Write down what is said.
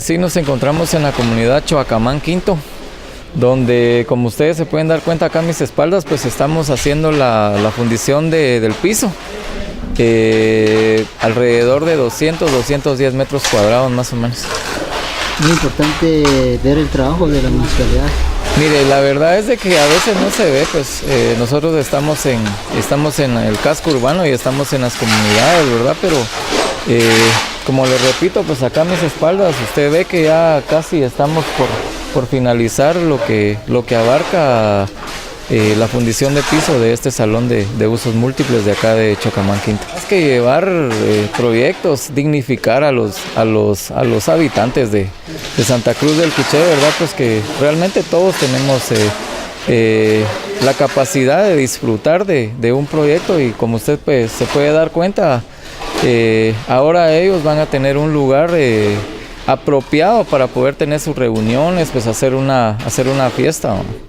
Sí, nos encontramos en la comunidad Choacamán Quinto, donde como ustedes se pueden dar cuenta acá a mis espaldas, pues estamos haciendo la fundición del piso, alrededor de 210 metros cuadrados más o menos. Muy importante ver el trabajo de la municipalidad. Mire, la verdad es de que a veces no se ve, pues nosotros estamos en el casco urbano y estamos en las comunidades, ¿verdad? Pero como les repito, pues acá a mis espaldas usted ve que ya casi estamos por finalizar lo que abarca la fundición de piso de este salón de usos múltiples de acá de Choacamán Quinto. Es que llevar proyectos, dignificar a los habitantes de Santa Cruz del Quiché, ¿verdad? Pues que realmente todos tenemos la capacidad de disfrutar de un proyecto y como usted pues, se puede dar cuenta, ahora ellos van a tener un lugar apropiado para poder tener sus reuniones, pues hacer una fiesta, ¿no?